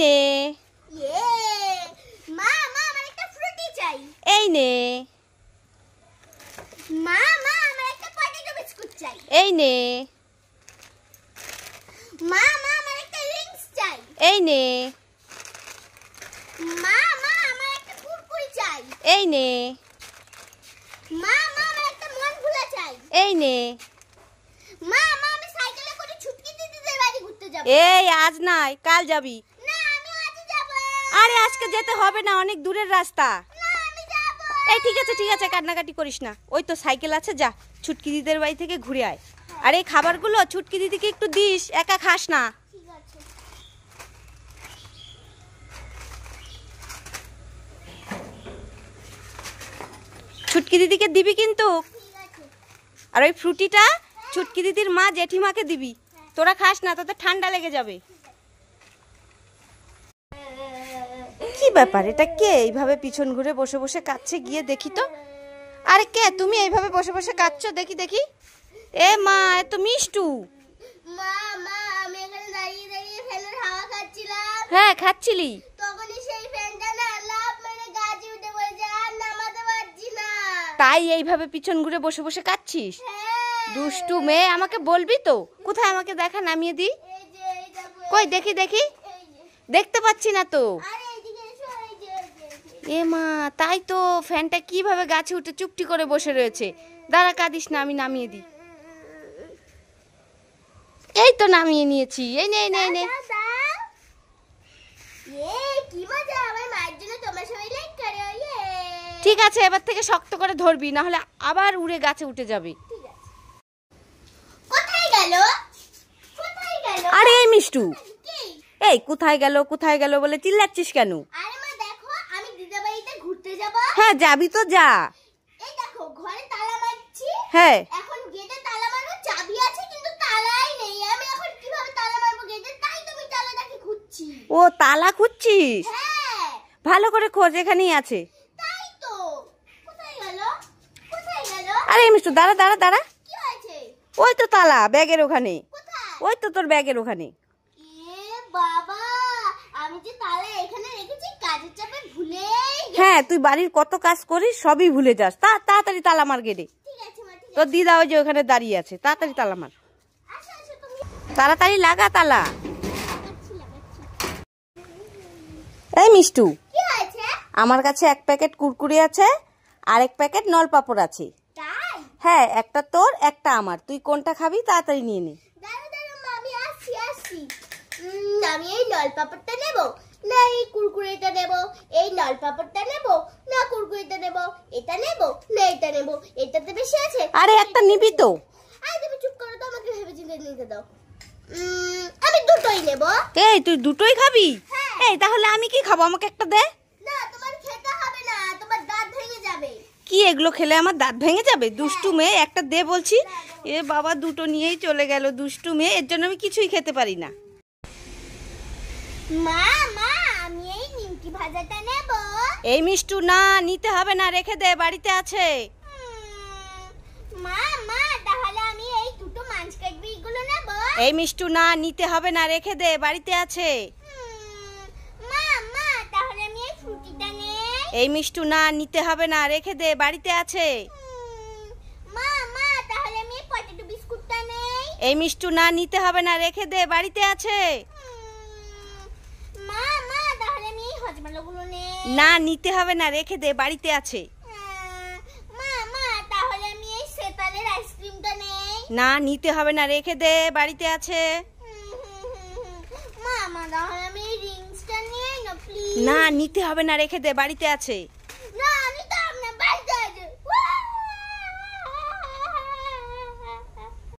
নে। মা মা আমার একটা ফ্রুটি চাই। এই নে। মা মা আমার একটা পটেটো বিস্কুট চাই। এই নে। মা মা আমার একটা রিংস চাই। এই নে। মা মা আমার একটা কুরকুরি চাই। এই নে। মা মা আমার একটা মন ভুলা চাই। এই নে। মা মা আমি সাইকেলে করে ছুটকি দিদিদের বাড়ি ঘুরতে যাব। এই আজ নাই, কাল যাবি। না আমি আজ যাব। আরে আজকে যেতে হবে না, অনেক দূরের রাস্তা। না আমি যাব। এই ঠিক আছে কান্নাকাটি করিস না। ওই তো সাইকেল আছে, যা ছুটকি দিদিদের বাড়ি থেকে ঘুরে আয়। আর এই খাবারগুলো ছুটকি দিদিকে একটু দিস, একা খাস না। ঠিক আছে। ছুটকি দিদিকে দিবি কিন্তু। ঠিক আছে। আর ওই ফ্রুটিটা ছুটকি দিদির মা জেঠিমাকে দিবি। তোরা খাস না, তোদের ঠান্ডা লেগে যাবে। কি ব্যাপার, এটা কে এইভাবে পিছন ঘুরে বসে বসে কাঁদছে? গিয়ে দেখি তো। আরে কে তুমি এইভাবে বসে বসে কাঁদছো? দেখি দেখি। এ মা, এ তো মিষ্টু। মা মা আমি এখানে দাঁড়িয়ে দাঁড়িয়ে ফ্যানের হাওয়া খাচ্ছিলাম। হ্যাঁ খাচ্ছিলি। তখনই সেই ফ্যানটা না লাফ মেরে গাছে উঠে পড়েছে, আর নামাতে পারছি না। তাই এইভাবে পিছন ঘুরে বসে বসে কাঁদছিস? হ্যাঁ। দুষ্টু মেয়ে, আমাকে বলবি তো? কোথায় আমাকে দেখা, নামিয়ে দি। এই যে এই দেখো। কই দেখি দেখি। এই যে। দেখতে পাচ্ছি না তো। আরে এইদিকে এসো, এই যে এই যে, এই যে। এ মা, তাই তো ফ্যানটা কিভাবে গাছে উঠে চুপটি করে বসে রয়েছে। দাঁড়া, কাঁদিস না, আমি নামিয়ে দিই। এই তো নামিয়ে নিয়েছি। এই নে নে নে। কি মজা, আমার মায়ের জন্য তোমার সবাই লাইক করো। ঠিক আছে, এবার থেকে শক্ত করে ধরবি, না হলে আবার উড়ে গাছে উঠে যাবে। ঠিক আছে। কোথায় গেল? কোথায় গেল? আরে এই মিষ্টু, কি? এই কোথায় গেল বলে চিল্লাচ্ছিস কেন? আরে মা দেখো, আমি দিদা বাড়িতে ঘুরতে যাব। হ্যাঁ যাবি তো যা। এই দেখো ঘরে তালা মারছি। হ্যাঁ। এখন গেটে তালা মারবো, চাবি আছে কিন্তু তালাই নেই। আমি এখন কিভাবে তালা মারবো গেটে? তাই তুমি তালাটাকে খুঁজছি। ও তালা খুঁজছিস? হ্যাঁ ভালো করে খোঁজ, এখানেই আছে। তাই তো। কোথায় গেল? কোথায় গেল? আরে এই মিষ্টু, দাঁড়া দাঁড়া দাঁড়া। কি হয়েছে? ওই তো তালা ব্যাগের ওখানে। কোথায়? ওই তো তোর ব্যাগের ওখানে। এ বাবা, আমি যে তালা এখানে রেখেছি কাজের চাপে ভুলেই গেছি। হ্যাঁ, তুই বাড়ির কত কাজ করিস, সবই ভুলে যাস। তাড়াতাড়ি তালা মার গেটে। ঠিক আছে মা, ঠিক তোর আছে। দিদা ওই যে ওখানে দাঁড়িয়ে আছে, তাড়াতাড়ি তালা মার। আসো আসো তুমি। তাড়াতাড়ি লাগা তালা। লাগাচ্ছি, লাগাচ্ছি। এই মিষ্টু, কি হয়েছে? আমার কাছে এক প্যাকেট কুরকুরি আছে, আর এক প্যাকেট নলপাপড় আছে। তাই? হ্যাঁ, একটা তোর একটা আমার। তুই কোনটা খাবি তাড়াতাড়ি নিয়ে নে। দাঁড়া দাঁড়া মা, আমি আসছি। আমি এই নলপাপড়টা নেব না এই কুরকুরেটা নেব? এই নলপাপড়টা নেব না কুরকুরেটা নেব? এটা নেব না এটা নেব? এটাতে বেশি আছে। আরে একটা নিবি তো। আরে তুমি চুপ করো তো, আমাকে ভেবে চিন্তে নিতে দাও। আমি দুটোই নেব। এই তুই দুটোই খাবি? হ্যাঁ। এই তাহলে আমি কি খাবো? আমাকে একটা দে। না তোমার খেতে হবে না, তোমার দাঁত ভেঙে যাবে। কি এগুলো খেলে আমার দাঁত ভেঙে যাবে? দুষ্টু মেয়ে, একটা দে বলছি। এ বাবা, দুটো নিয়েই চলে গেল। দুষ্টু মেয়ে, এর জন্য আমি কিছুই খেতে পারি না। মা মা আমি এই নিমকি ভাজাটা নেব। এই মিষ্টু, না নিতে হবে না, রেখে দে, বাড়িতে আছে। মা মা তাহলে আমি এই দুটো মাছ কাটবিগুলো নেব। এই মিষ্টু, না নিতে হবে না, রেখে দে, বাড়িতে আছে। মা মা তাহলে আমি এই ফ্রুটিটা নেই। এই মিষ্টু, না নিতে হবে না, রেখে দে, বাড়িতে আছে। মা মা তাহলে আমি এই পটেটো বিস্কুটটা নেই। এই মিষ্টু, না নিতে হবে না, রেখে দে, বাড়িতে আছে। মা মা তাহলে আমি এই হজমালাগুলো নেই। না নিতে হবে না, রেখে দে, বাড়িতে আছে। মা মা তাহলে আমি এই সেতালের আইসক্রিমটা নেই। না নিতে হবে না, রেখে দে, বাড়িতে আছে। মা মা তাহলে আমি এই রিংসটা নিয়ে না প্লিজ। না নিতে হবে না, রেখে দে, বাড়িতে আছে। না